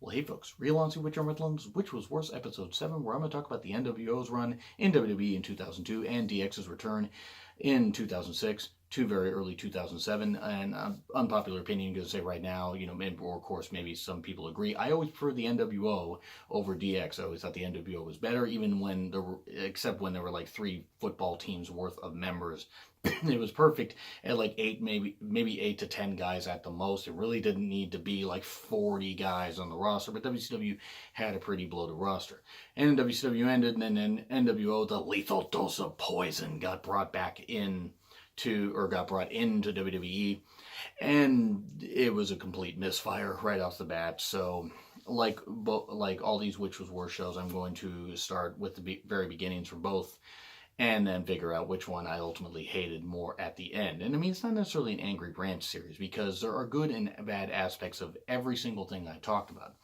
Well, hey folks, Real Honestly with John Riddlins, which was worse, episode 7, where I'm going to talk about the NWO's run in WWE in 2002 and DX's return in 2006 to very early 2007. And unpopular opinion, going to say right now, or of course maybe some people agree, I always prefer the NWO over DX. I always thought the NWO was better, even when there were, except when there were like 3 football teams worth of members. It was perfect at like 8, maybe 8 to 10 guys at the most. It really didn't need to be like 40 guys on the roster, but WCW had a pretty bloated roster. And then WCW ended, and then NWO, the lethal dose of poison, got brought into WWE, and it was a complete misfire right off the bat. So like all these Which Was Worse shows, I'm going to start with the very beginnings for both, and then figure out which one I ultimately hated more at the end. And I mean, it's not necessarily an Angry Branch series, because there are good and bad aspects of every single thing I talked about.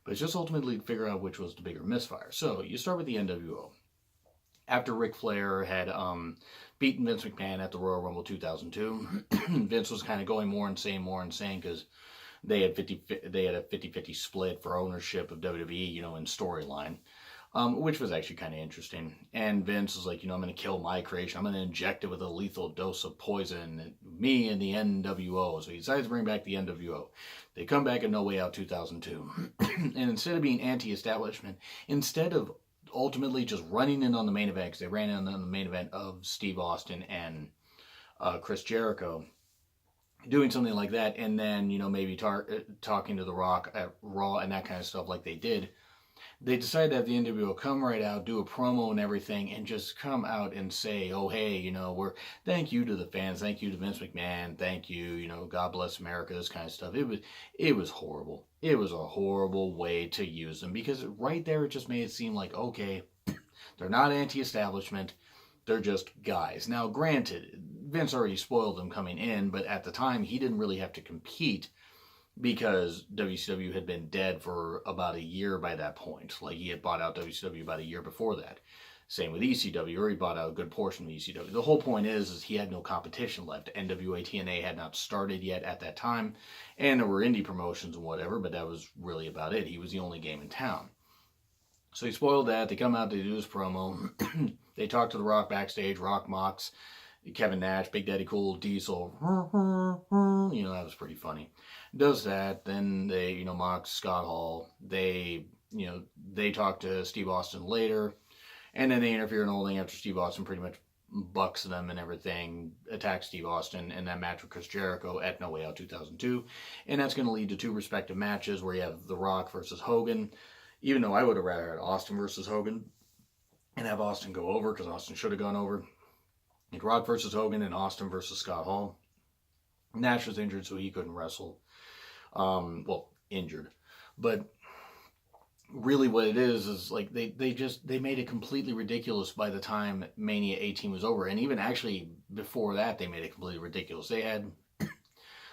But it's just ultimately to figure out which was the bigger misfire. So you start with the NWO. After Ric Flair had beaten Vince McMahon at the Royal Rumble 2002, Vince was kind of going more insane, because they had a 50-50 split for ownership of WWE, in storyline. Which was actually kind of interesting. And Vince was like, I'm going to kill my creation. I'm going to inject it with a lethal dose of poison. Me and the NWO. So he decides to bring back the NWO. They come back in No Way Out 2002. And instead of being anti-establishment, instead of ultimately just running in on the main event, because they ran in on the main event of Steve Austin and Chris Jericho, doing something like that, and then, maybe talking to The Rock at Raw and that kind of stuff like they did, they decided to have the NWO come right out, do a promo and everything, and just come out and say, oh, hey, thank you to the fans, thank you to Vince McMahon, thank you, God bless America, this kind of stuff. It was horrible. It was a horrible way to use them, because right there it just made it seem like, okay, they're not anti-establishment, they're just guys. Now, granted, Vince already spoiled them coming in, but at the time, he didn't really have to compete, because WCW had been dead for about a year by that point. Like, he had bought out WCW about a year before that. Same with ECW, or he bought out a good portion of ECW. The whole point is he had no competition left. NWA TNA had not started yet at that time, and there were indie promotions and whatever, but that was really about it. He was the only game in town. So he spoiled that. They come out, they do his promo. They talk to The Rock backstage. Rock mocks Kevin Nash, Big Daddy Cool, Diesel. That was pretty funny. Does that, then they, mock Scott Hall. They talk to Steve Austin later, and then they interfere in the whole thing after Steve Austin pretty much bucks them and everything, attacks Steve Austin in that match with Chris Jericho at No Way Out 2002. And that's going to lead to 2 respective matches where you have The Rock versus Hogan, even though I would have rather had Austin versus Hogan and have Austin go over, because Austin should have gone over. It's Rock versus Hogan and Austin versus Scott Hall. Nash was injured, so he couldn't wrestle. Injured. But really what it is like they made it completely ridiculous by the time Mania 18 was over. And even actually before that, they made it completely ridiculous. They had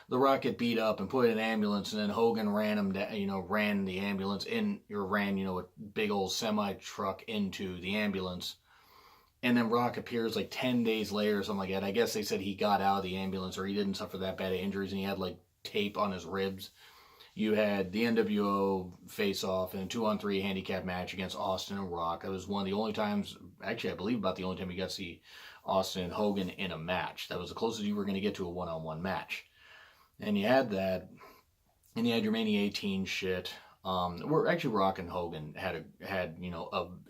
The Rock get beat up and put in an ambulance, and then Hogan ran the ambulance ran a big old semi truck into the ambulance. And then Rock appears like 10 days later or something like that. I guess they said he got out of the ambulance, or he didn't suffer that bad of injuries, and he had like tape on his ribs. You had the NWO face-off in a 2-on-3 handicap match against Austin and Rock. That was one of the only times, actually I believe about the only time you got to see Austin and Hogan in a match. That was the closest you were going to get to a one-on-one match. And you had that, and you had your Mania 18 shit. Where actually Rock and Hogan had a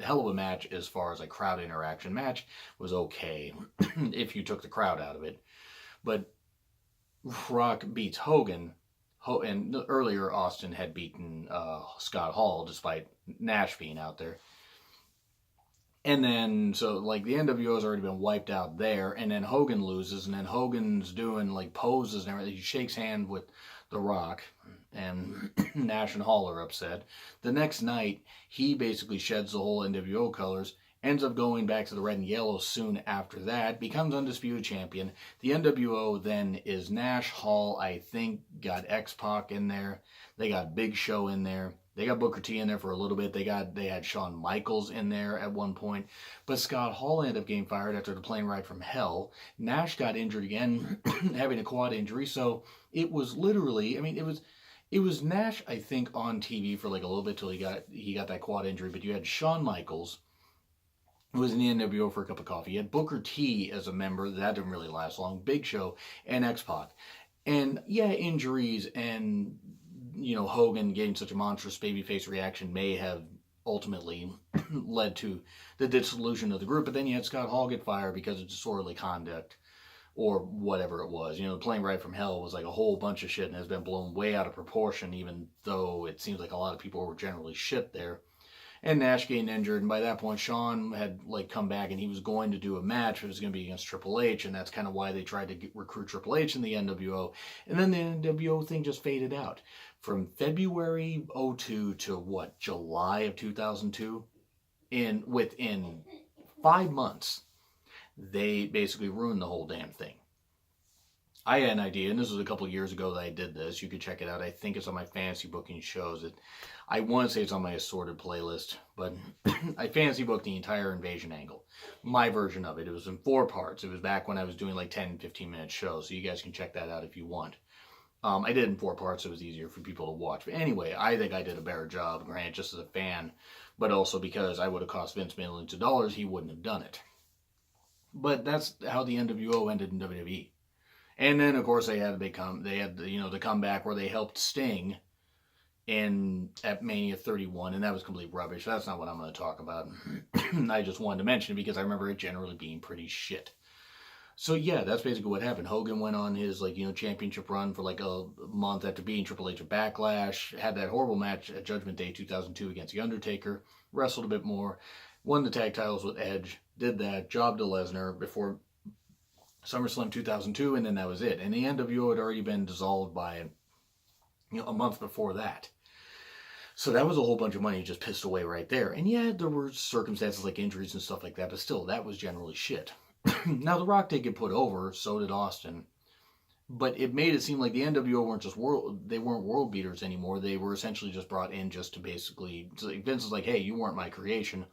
hell of a match as far as like crowd interaction. Match was okay if you took the crowd out of it, but Rock beats Hogan, and earlier Austin had beaten Scott Hall despite Nash being out there. And then, so, like, the NWO has already been wiped out there, and then Hogan loses, and then Hogan's doing, like, poses and everything. He shakes hands with The Rock, and Nash and Hall are upset. The next night, he basically sheds the whole NWO colors, ends up going back to the red and yellow soon after that, becomes undisputed champion. The NWO then is Nash, Hall, I think, got X-Pac in there. They got Big Show in there. They got Booker T in there for a little bit. They had Shawn Michaels in there at one point. But Scott Hall ended up getting fired after the plane ride from hell. Nash got injured again, having a quad injury. So it was literally, It was Nash, I think, on TV for like a little bit till he got that quad injury. But you had Shawn Michaels, who was in the NWO for a cup of coffee. You had Booker T as a member. That didn't really last long. Big Show and X-Pac. And yeah, injuries and, Hogan getting such a monstrous babyface reaction may have ultimately led to the dissolution of the group. But then you had Scott Hall get fired because of disorderly conduct or whatever it was. The Plane Ride from Hell was like a whole bunch of shit and has been blown way out of proportion, even though it seems like a lot of people were generally shit there. And Nash getting injured, and by that point, Shawn had like come back, and he was going to do a match. It was going to be against Triple H, and that's kind of why they tried to recruit Triple H in the NWO. And then the NWO thing just faded out from February '02 to what, July of 2002. Within 5 months, they basically ruined the whole damn thing. I had an idea, and this was a couple years ago that I did this. You could check it out. I think it's on my fantasy booking shows. I want to say it's on my assorted playlist, but I fantasy booked the entire Invasion angle. My version of it. It was in 4 parts. It was back when I was doing like 10, 15-minute shows, so you guys can check that out if you want. I did it in 4 parts, so it was easier for people to watch. But anyway, I think I did a better job, granted, just as a fan, but also because I would have cost Vince millions of dollars, he wouldn't have done it. But that's how the NWO ended in WWE. And then, of course, they had the comeback where they helped Sting at Mania 31, and that was complete rubbish. That's not what I'm going to talk about. I just wanted to mention it because I remember it generally being pretty shit. So yeah, that's basically what happened. Hogan went on his championship run for like a month after beating Triple H at Backlash, had that horrible match at Judgment Day 2002 against The Undertaker, wrestled a bit more, won the tag titles with Edge, did that, jobbed to Lesnar before SummerSlam 2002, and then that was it. And the NWO had already been dissolved by a month before that. So that was a whole bunch of money just pissed away right there. And yeah, there were circumstances like injuries and stuff like that, but still, that was generally shit. Now, The Rock did get put over, so did Austin. But it made it seem like the NWO weren't world beaters anymore. They were essentially just brought in just to basically, Vince was like, hey, you weren't my creation.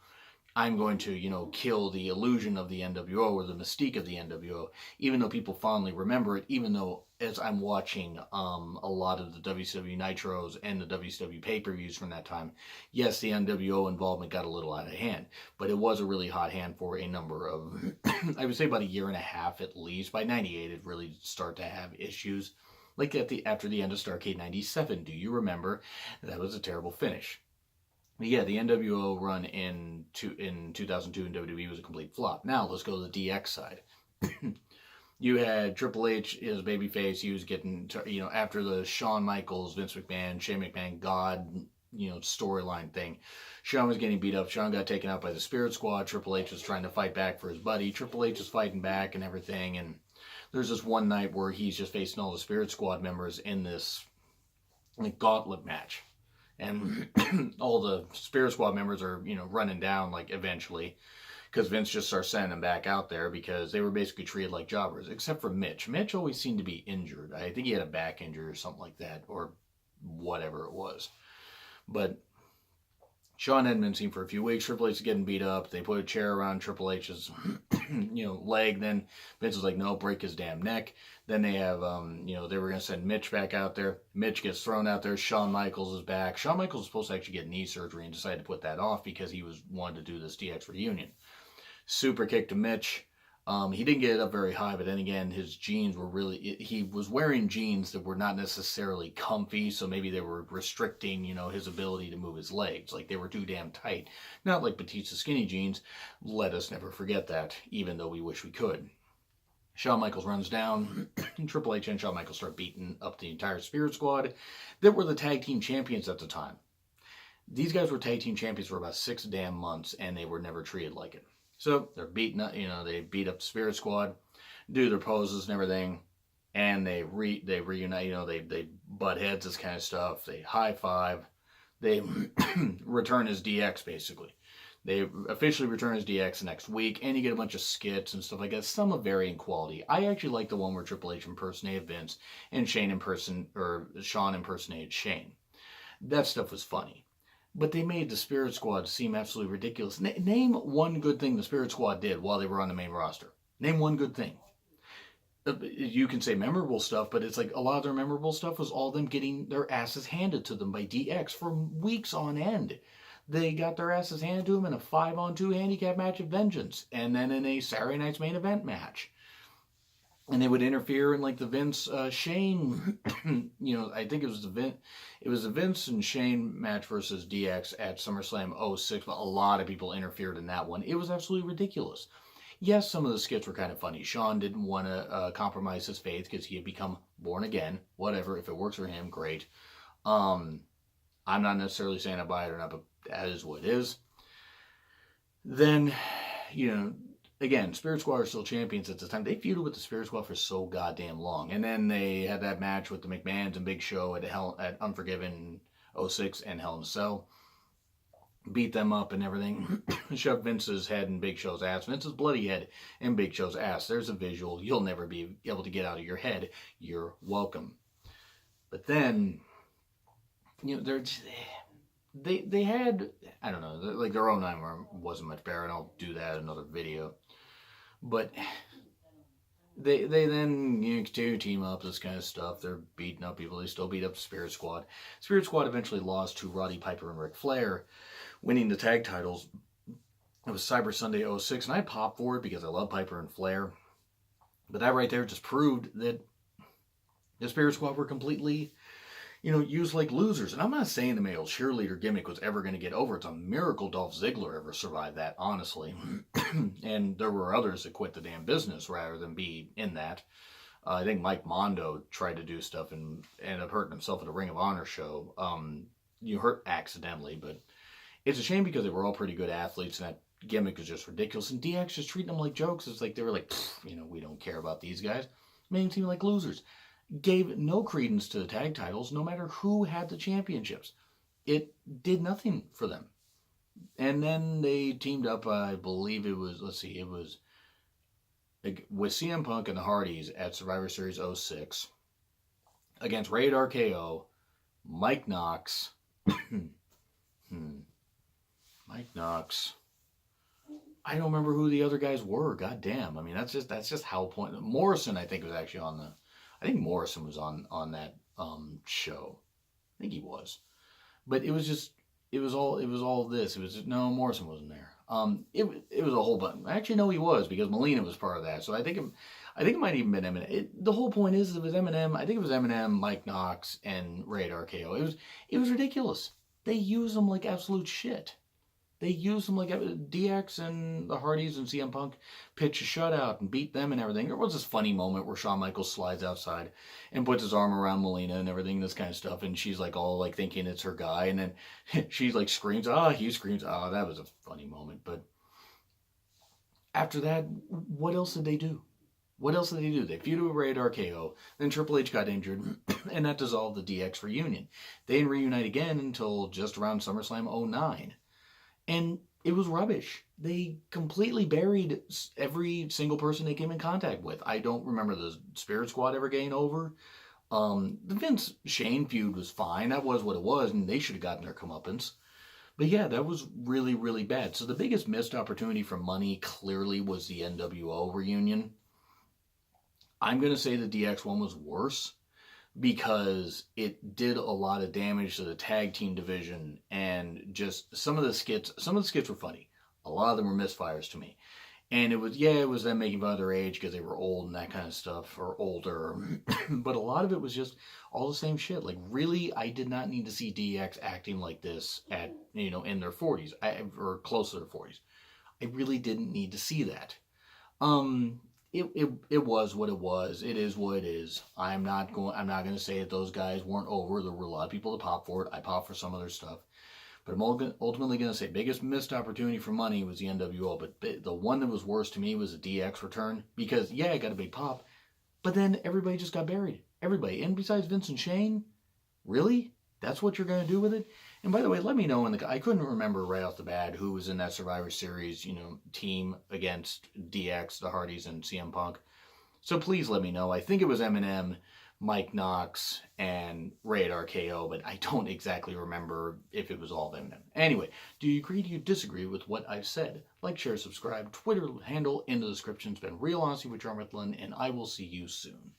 I'm going to, kill the illusion of the NWO or the mystique of the NWO, even though people fondly remember it, even though as I'm watching a lot of the WCW Nitros and the WCW pay-per-views from that time, yes, the NWO involvement got a little out of hand, but it was a really hot hand for a number of, I would say about a year and a half at least. By 98, it really started to have issues. Like after the end of Starrcade 97, do you remember? That was a terrible finish. Yeah, the NWO run in 2002 in WWE was a complete flop. Now, let's go to the DX side. You had Triple H, his babyface. He was getting, after the Shawn Michaels, Vince McMahon, Shane McMahon, God, storyline thing. Shawn was getting beat up. Shawn got taken out by the Spirit Squad. Triple H was trying to fight back for his buddy. Triple H is fighting back and everything. And there's this one night where he's just facing all the Spirit Squad members in this gauntlet match. And all the Spirit Squad members are, running down, eventually. Because Vince just starts sending them back out there because they were basically treated like jobbers. Except for Mitch. Mitch always seemed to be injured. I think he had a back injury or something like that. Or whatever it was. But Shawn hadn't been seen for a few weeks. Triple H is getting beat up. They put a chair around Triple H's, leg. Then Vince was like, no, break his damn neck. Then they have, they were going to send Mitch back out there. Mitch gets thrown out there. Shawn Michaels is back. Shawn Michaels was supposed to actually get knee surgery and decided to put that off because he wanted to do this DX reunion. Super kick to Mitch. He didn't get it up very high, but then again, his jeans were he was wearing jeans that were not necessarily comfy, so maybe they were restricting, his ability to move his legs. Like, they were too damn tight. Not like Batista's skinny jeans. Let us never forget that, even though we wish we could. Shawn Michaels runs down. Triple H and Shawn Michaels start beating up the entire Spirit Squad that were the tag team champions at the time. These guys were tag team champions for about 6 damn months, and they were never treated like it. So they're beating up, they beat up the Spirit Squad, do their poses and everything, and they reunite, they butt heads, this kind of stuff. They high five. They return as DX, basically. They officially return as DX next week, and you get a bunch of skits and stuff like that, some of varying quality. I actually like the one where Triple H impersonated Vince and Shawn impersonated Shane. That stuff was funny. But they made the Spirit Squad seem absolutely ridiculous. Name one good thing the Spirit Squad did while they were on the main roster. Name one good thing. You can say memorable stuff, but it's like a lot of their memorable stuff was all them getting their asses handed to them by DX for weeks on end. They got their asses handed to them in a 5-on-2 handicap match of Vengeance, and then in a Saturday Night's Main Event match. And they would interfere in like the Vince Shane, I think it was the Vince and Shane match versus DX at SummerSlam '06, but a lot of people interfered in that one. It was absolutely ridiculous. Yes, some of the skits were kind of funny. Sean didn't want to compromise his faith because he had become born again. Whatever, if it works for him, great. I'm not necessarily saying I buy it or not, but that is what it is. Then, again, Spirit Squad are still champions at this time. They feuded with the Spirit Squad for so goddamn long. And then they had that match with the McMahons and Big Show at Unforgiven '06 and Hell in a Cell. Beat them up and everything. Shoved Vince's head in Big Show's ass. Vince's bloody head in Big Show's ass. There's a visual you'll never be able to get out of your head. You're welcome. But then, they had, I don't know, like their 09 wasn't much better, and I'll do that in another video. But they then continue to team up, this kind of stuff. They're beating up people. They still beat up the Spirit Squad. Spirit Squad eventually lost to Roddy Piper and Ric Flair, winning the tag titles. It was Cyber Sunday '06, and I popped for it because I love Piper and Flair. But that right there just proved that the Spirit Squad were completely, used like losers. And I'm not saying the male cheerleader gimmick was ever going to get over. It's a miracle Dolph Ziggler ever survived that, honestly. And there were others that quit the damn business rather than be in that. I think Mike Mondo tried to do stuff and ended up hurting himself at a Ring of Honor show. You hurt accidentally, but it's a shame because they were all pretty good athletes, and that gimmick was just ridiculous. And DX just treating them like jokes. It's like they were like, we don't care about these guys. Made them seem like losers. Gave no credence to the tag titles, no matter who had the championships. It did nothing for them. And then they teamed up, I believe it was, with CM Punk and the Hardys at Survivor Series '06 against Rated RKO, Mike Knox, Mike Knox. I don't remember who the other guys were. God damn. I mean, that's just how point. Morrison, I think, was actually on the. I think Morrison was on that show. I think he was, but it was all this. It was just, no, Morrison wasn't there. It was a whole bunch. Actually, no, he was, because Melina was part of that. So I think it might even been Eminem. The whole point is it was Eminem. I think it was Eminem, Mike Knox, and Rated RKO. It was ridiculous. They use them like absolute shit. They used them like DX and the Hardys and CM Punk pitch a shutout and beat them and everything. There was this funny moment where Shawn Michaels slides outside and puts his arm around Melina and everything, this kind of stuff. And she's like all like thinking it's her guy. And then she like screams, he screams. That was a funny moment. But after that, what else did they do? What else did they do? They feuded with Rated RKO. Then Triple H got injured, and that dissolved the DX reunion. They didn't reunite again until just around SummerSlam '09. And it was rubbish. They completely buried every single person they came in contact with. I don't remember the Spirit Squad ever getting over. The Vince Shane feud was fine. That was what it was, and they should have gotten their comeuppance. But yeah, that was really, really bad. So the biggest missed opportunity for money clearly was the NWO reunion. I'm going to say the DX one was worse, because it did a lot of damage to the tag team division, and just some of the skits were funny. A lot of them were misfires to me. And it was them making fun of their age because they were old and that kind of stuff, or older. But a lot of it was just all the same shit. Like, really, I did not need to see DX acting like this at, in their 40s, or close to their 40s. I really didn't need to see that. It was what it was. It is what it is. I'm not going to say that those guys weren't over. There were a lot of people that popped for it. I popped for some other stuff. But I'm ultimately going to say biggest missed opportunity for money was the NWO. But the one that was worse to me was the DX return. Because, yeah, it got a big pop. But then everybody just got buried. Everybody. And besides Vince and Shane, really? That's what you're going to do with it? And by the way, let me know. I couldn't remember right off the bat who was in that Survivor Series, team against DX, the Hardys, and CM Punk. So please let me know. I think it was Eminem, Mike Knox, and Radar KO, but I don't exactly remember if it was all of them. Anyway, do you agree? Do you disagree with what I've said? Like, share, subscribe, Twitter handle in the description. It's been Real Honesty with John Ritlin, and I will see you soon.